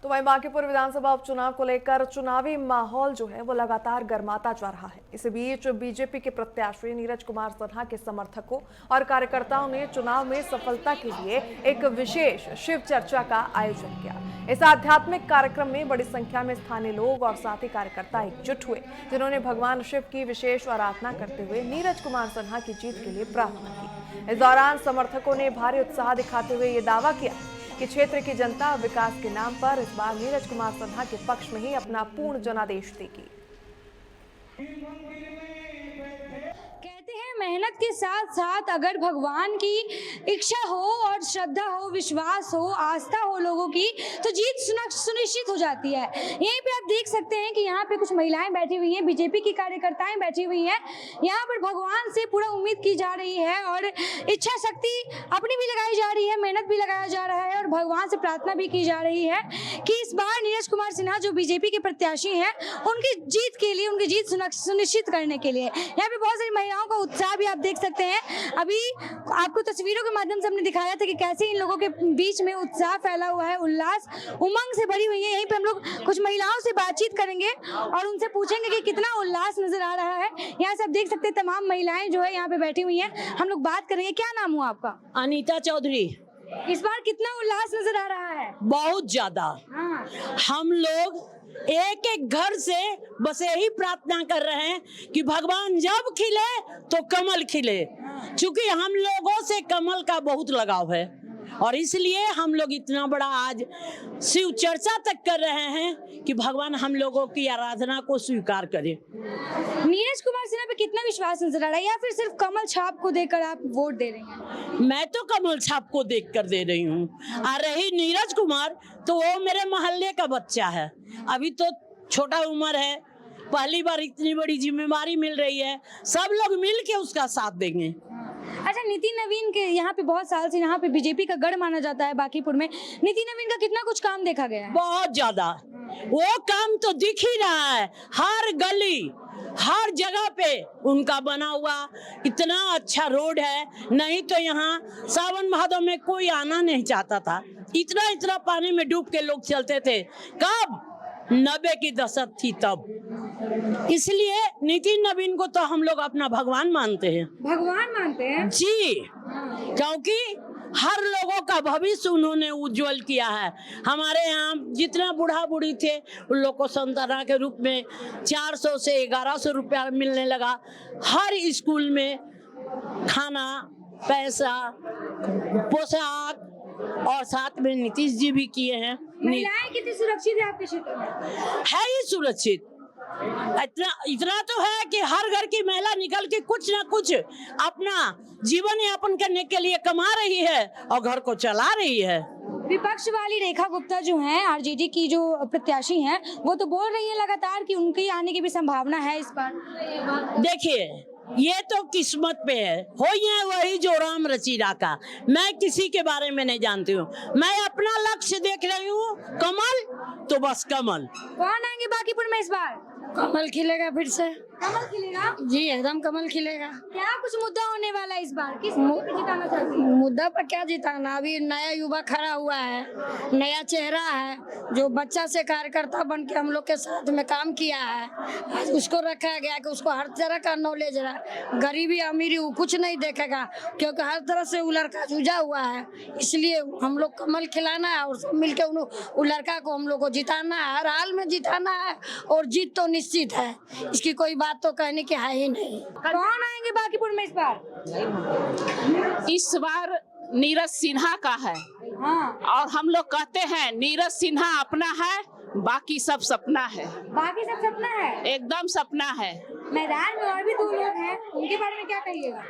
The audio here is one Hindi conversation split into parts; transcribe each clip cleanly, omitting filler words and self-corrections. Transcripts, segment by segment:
तो वहीं बांकीपुर विधानसभा उपचुनाव को लेकर चुनावी माहौल जो है वो लगातार गर्माता जा रहा है। इसी बीच बीजेपी के प्रत्याशी नीरज कुमार सिन्हा के समर्थकों और कार्यकर्ताओं ने चुनाव में सफलता के लिए एक विशेष शिव चर्चा का आयोजन किया। इस आध्यात्मिक कार्यक्रम में बड़ी संख्या में स्थानीय लोग और साथी कार्यकर्ता एकजुट हुए, जिन्होंने भगवान शिव की विशेष आराधना करते हुए नीरज कुमार सिन्हा की जीत के लिए प्रार्थना की। इस दौरान समर्थकों ने भारी उत्साह दिखाते हुए ये दावा किया कि क्षेत्र की जनता विकास के नाम पर इस बार नीरज कुमार सिन्हा के पक्ष में ही अपना पूर्ण जनादेश देगी। कहते हैं मेहनत के साथ साथ अगर भगवान की इच्छा हो और श्रद्धा हो, विश्वास हो, आस्था हो लोगों की, तो जीत सुनिश्चित हो जाती है। यहीं पे आप देख सकते हैं कि यहाँ पे कुछ महिलाएं बैठी हुई हैं, बीजेपी की कार्यकर्ताएं बैठी हुई हैं। यहाँ पर भगवान से पूरा उम्मीद की जा रही है और इच्छा शक्ति अपनी भी लगाई जा रही है, मेहनत भी लगाया जा रहा है और भगवान से प्रार्थना भी की जा रही है कि इस बार नीरज कुमार सिन्हा जो बीजेपी के प्रत्याशी हैं, उनकी जीत के लिए, उनकी जीत सुनिश्चित करने के लिए यहाँ पे बहुत सारी महिलाओं का उत्साह भी आप देख सकते हैं। अभी आपको तस्वीरों के माध्यम से हमने दिखाया था कि कैसे इन लोगों के बीच में उत्साह फैला हुआ है, उल्लास उमंग से भरी हुई है। यहीं पे हम लोग कुछ महिलाओं से बातचीत करेंगे और उनसे पूछेंगे कि कितना उल्लास नजर आ रहा है। यहाँ से आप देख सकते हैं तमाम महिलाएं जो है यहाँ पे बैठी हुई हैं। हम लोग बात करेंगे। क्या नाम हुआ आपका? अनीता चौधरी। इस बार कितना उल्लास नजर आ रहा है? बहुत ज्यादा। हम लोग एक एक घर से बस यही प्रार्थना कर रहे हैं कि भगवान जब खिले तो कमल खिले, क्योंकि हम लोगों से कमल का बहुत लगाव है और इसलिए हम लोग इतना बड़ा आज शिव चर्चा तक कर रहे हैं कि भगवान हम लोगों की आराधना को स्वीकार करे। नीरज कुमार सिन्हा पे कितना विश्वास नजर आ रहा है या फिर सिर्फ कमल छाप को देखकर आप वोट दे रहे हैं? मैं तो कमल छाप को देख कर दे रही हूँ। आ रही नीरज कुमार तो वो मेरे मोहल्ले का बच्चा है, अभी तो छोटा उम्र है, पहली बार इतनी बड़ी जिम्मेदारी मिल रही है, सब लोग मिल के उसका साथ देंगे। अच्छा, नितिन नवीन के यहाँ पे बहुत साल से यहाँ पे बीजेपी का गढ़ माना जाता है बांकीपुर में। नितिन नवीन का कितना कुछ काम देखा गया है? बहुत ज्यादा। वो काम तो दिख ही रहा है, हर गली हर जगह पे उनका बना हुआ इतना अच्छा रोड है। नहीं तो यहाँ सावन भादों में कोई आना नहीं चाहता था, इतना इतना पानी में डूब के लोग चलते थे। कब 90 की दशक थी तब। इसलिए नितिन नवीन को तो हम लोग अपना भगवान मानते हैं। भगवान मानते हैं जी, क्योंकि हर लोगों का भविष्य उन्होंने उज्जवल किया है। हमारे यहाँ जितना बूढ़ा बूढ़ी थे उन लोग को संताना के रूप में 400 से 1100 रुपया मिलने लगा। हर स्कूल में खाना, पैसा, पोशाक और साथ में नीतीश जी भी किए हैं। महिलाएं कितनी सुरक्षित है आपके क्षेत्र में? है ही सुरक्षित। इतना तो है कि हर घर की महिला निकल के कुछ ना कुछ अपना जीवन यापन करने के लिए कमा रही है और घर को चला रही है। विपक्ष वाली रेखा गुप्ता जो हैं, आरजेडी की जो प्रत्याशी हैं, वो तो बोल रही है लगातार कि उनके आने की भी संभावना है इस बार। देखिए, ये तो किस्मत पे है, हो ये वही जो राम रची राका। मैं किसी के बारे में नहीं जानती हूँ, मैं अपना लक्ष्य देख रही हूँ, कमल तो बस कमल। कौन आएंगे बांकीपुर में इस बार? कमल खिलेगा फिर से। कमल खिलेगा जी, एकदम कमल खिलेगा। क्या कुछ मुद्दा होने वाला है इस बार? किस मुद्दे पे जिताना चाहती हैं? मुद्दा पर क्या जिताना, अभी नया युवा खड़ा हुआ है, नया चेहरा है जो बच्चा से कार्यकर्ता बन के हम लोग के साथ में काम किया है। आज उसको रखा गया कि उसको हर तरह का नॉलेज है, गरीबी अमीरी वो कुछ नहीं देखेगा, क्योंकि हर तरह से वो लड़का जूझा हुआ है। इसलिए हम लोग कमल खिलाना है और सब मिलकर उन लड़का को हम लोग को जिताना है, हर हाल में जिताना है और जीत तो निश्चित है, इसकी कोई बात तो कहने की है ही नहीं। कौन आएंगे बांकीपुर में इस बार? इस बार नीरज सिन्हा का है। और हम लोग कहते हैं नीरज सिन्हा अपना है, बाकी सब सपना है। बाकी सब सपना है, एकदम सपना है। मैदान में और भी 2 लोग हैं, उनके बारे में क्या कहिएगा?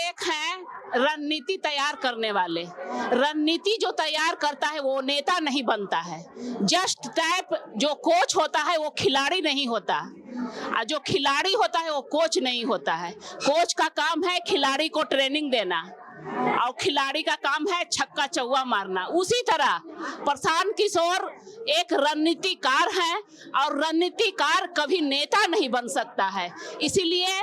एक है रणनीति तैयार करने वाले। रणनीति जो तैयार करता है वो नेता नहीं बनता है। जस्ट टाइप जो कोच होता है वो खिलाड़ी नहीं होता, और जो खिलाड़ी होता है वो कोच नहीं होता है। कोच का काम है खिलाड़ी को ट्रेनिंग देना, और खिलाड़ी का काम है छक्का चौवा मारना। उसी तरह प्रशांत किशोर एक रणनीतिकार है और रणनीतिकार कभी नेता नहीं बन सकता है, इसीलिए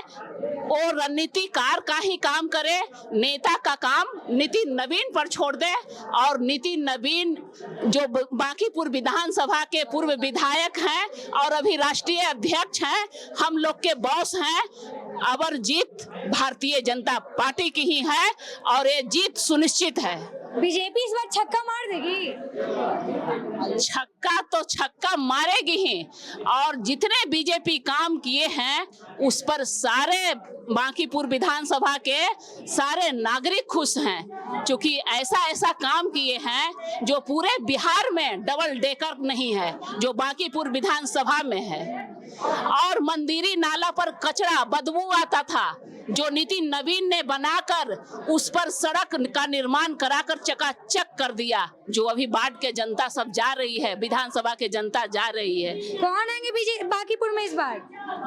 वो रणनीतिकार का ही काम करे, नेता का काम नितिन नवीन पर छोड़ दे। और नितिन नवीन जो बांकीपुर विधानसभा के पूर्व विधायक हैं और अभी राष्ट्रीय अध्यक्ष हैं, हम लोग के बॉस हैं, अबर जीत भारतीय जनता पार्टी की ही है और ये जीत सुनिश्चित है। बीजेपी इस बार छक्का मार देगी? छक्का तो छक्का मारेगी ही, और जितने बीजेपी काम किए हैं उस पर सारे बांकीपुर विधानसभा के सारे नागरिक खुश हैं, क्योंकि ऐसा काम किए हैं जो पूरे बिहार में डबल डेकर नहीं है, जो बांकीपुर विधानसभा में है। और मंदिरी नाला पर कचरा बदबू आता था, जो नितिन नवीन ने बनाकर उस पर सड़क का निर्माण कराकर चकाचक कर दिया, जो अभी बाढ़ के जनता सब जा रही है, विधानसभा के जनता जा रही है। कौन आएंगे बीजेपी बांकीपुर में इस बार?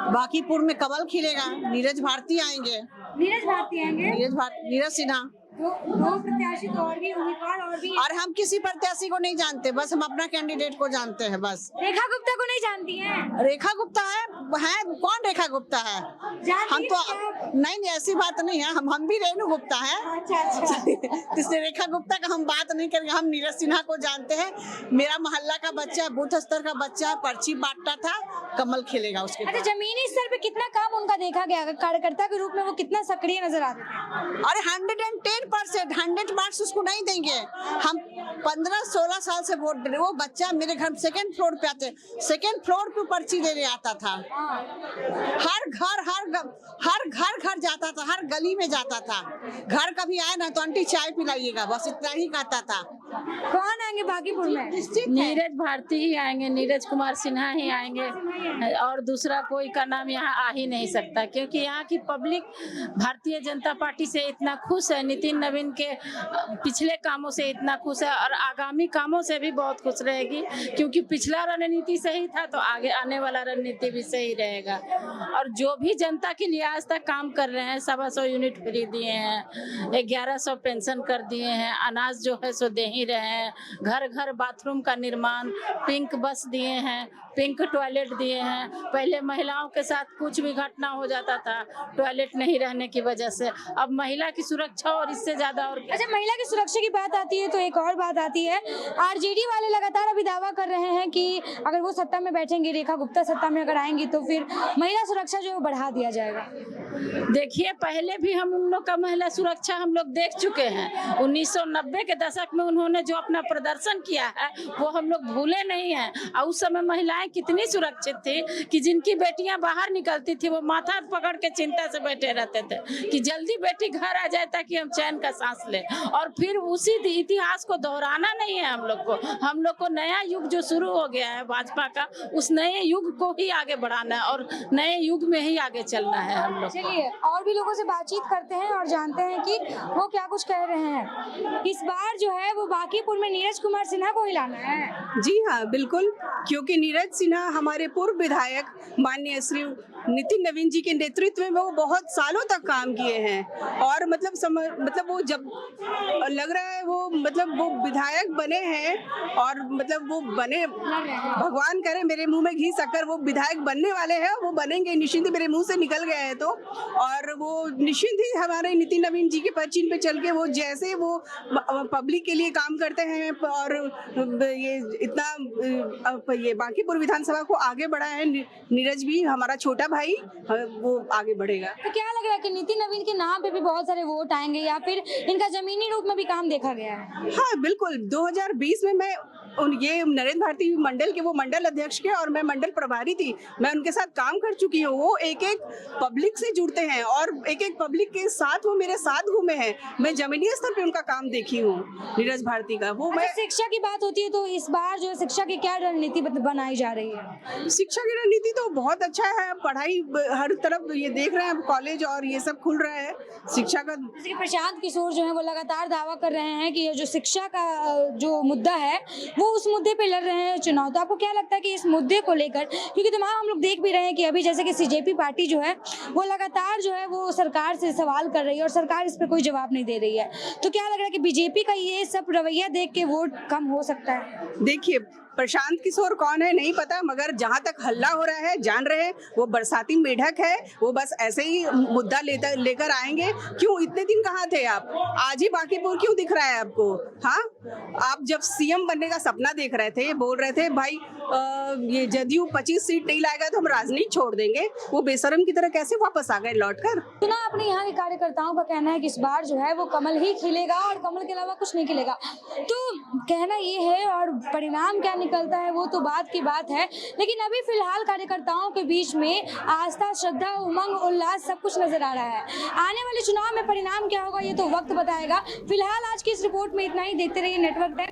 बांकीपुर में कमल खिलेगा, नीरज भारती आएंगे। नीरज भारती आएंगे? नीरज सिन्हा। दो प्रत्याशी तो और भी उम्मीदवार और भी। और हम किसी प्रत्याशी को नहीं जानते, बस हम अपना कैंडिडेट को जानते हैं बस। रेखा गुप्ता को नहीं जानती हैं? रेखा गुप्ता है कौन रेखा गुप्ता है? हम तो नहीं, ऐसी बात नहीं है, हम भी रेणु गुप्ता है। अच्छा। इसलिए रेखा गुप्ता का हम बात नहीं करेंगे। हम नीरज सिन्हा को जानते हैं, मेरा मोहल्ला का बच्चा, बूथ स्तर का बच्चा, पर्ची बांटता था, कमल खिलेगा उसके। अच्छा, जमीनी स्तर पे कितना काम उनका देखा गया? कार्यकर्ता के रूप में वो कितना सक्रिय नजर आते थे? अरे 110% 100 मार्क्स उसको नहीं देंगे। हम 15-16 साल से वोट दे रहे। वो बच्चा मेरे घर सेकंड फ्लोर पे आते, सेकंड फ्लोर पे पर्ची देने आता था। हर घर जाता था, हर गली में जाता था। घर कभी आए ना तो आंटी चाय पिलाइएगा, बस इतना ही कहता था। कौन आएंगे बांकीपुर में? नीरज भारती ही आएंगे, नीरज कुमार सिन्हा ही आएंगे, और दूसरा कोई का नाम यहाँ आ ही नहीं सकता, क्योंकि यहाँ की पब्लिक भारतीय जनता पार्टी से इतना खुश है, नितिन नवीन के पिछले कामों से इतना खुश है और आगामी कामों से भी बहुत खुश रहेगी, क्योंकि पिछला रणनीति सही था तो आगे आने वाला रणनीति भी सही रहेगा। और जो भी जनता के लिए आज तक काम कर रहे हैं, 125 यूनिट फ्री दिए हैं, 1100 पेंशन कर दिए हैं, अनाज जो है सो दे ही रहे हैं, घर घर बाथरूम का निर्माण, पिंक बस दिए हैं, पिंक टॉयलेट दिए हैं। पहले महिलाओं के साथ कुछ भी घटना हो जाता था टॉयलेट नहीं रहने की वजह से, अब महिला की सुरक्षा और इससे ज्यादा और। अच्छा, महिला की सुरक्षा की बात आती है तो एक और बात आती है, आरजेडी वाले लगातार अभी दावा कर रहे हैं कि अगर वो सत्ता में बैठेंगे, रेखा गुप्ता सत्ता में अगर आएंगी तो फिर महिला सुरक्षा जो है बढ़ा दिया जाएगा। देखिए, पहले भी हम उन लोग का महिला सुरक्षा हम लोग देख चुके हैं। 1990 के दशक में उन्होंने जो अपना प्रदर्शन किया है वो हम लोग भूले नहीं हैं। और उस समय महिलाएं कितनी सुरक्षित थी कि जिनकी बेटियां बाहर निकलती थी वो माथा पकड़ के चिंता से बैठे रहते थे कि जल्दी बेटी घर आ जाए ताकि हम चैन का सांस लें। और फिर उसी इतिहास को दोहराना नहीं है हम लोग को नया युग जो शुरू हो गया है भाजपा का, उस नए युग को ही आगे बढ़ाना है और नए युग में ही आगे चलना है हम लोग। चलिए, और भी लोगों से बातचीत करते हैं और जानते हैं कि वो क्या कुछ कह रहे हैं। इस बार जो है वो बांकीपुर में नीरज कुमार सिन्हा को ही लाना है। जी हाँ, बिल्कुल, क्योंकि नीरज सिन्हा हमारे पूर्व विधायक माननीय श्री नितिन नवीन जी के नेतृत्व में वो बहुत सालों तक काम किए हैं और मतलब वो जब लग रहा है वो विधायक बने हैं और वो बने, भगवान करे मेरे मुंह में घी शक्कर, वो विधायक बनने वाले हैं, वो बनेंगे निश्चिंत, मेरे मुंह से निकल गए हैं तो। और वो निश्चिंत ही हमारे नितिन नवीन जी के पचिन पे चल के वो जैसे वो पब्लिक के लिए काम करते हैं और ये इतना ये बांकीपुर विधानसभा को आगे बढ़ा है, नीरज भी हमारा छोटा भाई वो आगे बढ़ेगा। तो क्या लग रहा है कि नितिन नवीन के नाम पे भी बहुत सारे वोट आएंगे या फिर इनका जमीनी रूप में भी काम देखा गया है? हाँ बिल्कुल, 2020 में मैं ये नरेंद्र भारती मंडल के वो मंडल अध्यक्ष के और मैं मंडल प्रभारी थी, मैं उनके साथ काम कर चुकी हूँ। वो एक एक पब्लिक से जुड़ते हैं और एक एक पब्लिक के साथ वो मेरे साथ घूमे हैं, मैं जमीनी स्तर पे उनका काम देखी हूँ नीरज भारती का। वो मैं शिक्षा की बात होती है तो इस बार जो शिक्षा की क्या रणनीति बनाई जा रही है? शिक्षा की रणनीति तो बहुत अच्छा है, पढ़ाई हर तरफ ये देख रहे हैं, कॉलेज और ये सब खुल रहा है शिक्षा का। प्रशांत किशोर जो है वो लगातार दावा कर रहे हैं कि ये जो शिक्षा का जो मुद्दा है वो उस मुद्दे पे लड़ रहे हैं चुनाव। तो आपको क्या लगता है कि इस मुद्दे को लेकर, क्योंकि तमाम हम लोग देख भी रहे हैं कि अभी जैसे कि CJP पार्टी जो है वो लगातार जो है वो सरकार से सवाल कर रही है और सरकार इस पर कोई जवाब नहीं दे रही है, तो क्या लग रहा है कि BJP का ये सब रवैया देख के वोट कम हो सकता है? देखिए, प्रशांत किशोर कौन है नहीं पता, मगर जहां तक हल्ला हो रहा है जान रहे हैं वो बरसाती मेढक है। वो बस ऐसे ही मुद्दा लेकर आएंगे। क्यों इतने दिन कहाँ थे आप? आज ही बांकीपुर क्यों दिख रहा है आपको? हाँ, आप जब CM बनने का सपना देख रहे थे, बोल रहे थे भाई ये जदयू 25 सीट नहीं लाएगा तो हम राजनीति छोड़ देंगे, वो बेशरम की तरह कैसे वापस आ गए लौट कर? सुना अपने यहाँ के कार्यकर्ताओं का कहना है कि इस बार जो है वो कमल ही खिलेगा और कमल के अलावा कुछ नहीं खिलेगा, तो कहना ये है, और परिणाम क्या निकलता है वो तो बात की बात है। लेकिन अभी फिलहाल कार्यकर्ताओं के बीच में आस्था, श्रद्धा, उमंग, उल्लास सब कुछ नजर आ रहा है। आने वाले चुनाव में परिणाम क्या होगा ये तो वक्त बताएगा। फिलहाल आज की इस रिपोर्ट में इतना ही। देखते रहिए नेटवर्क टाइम।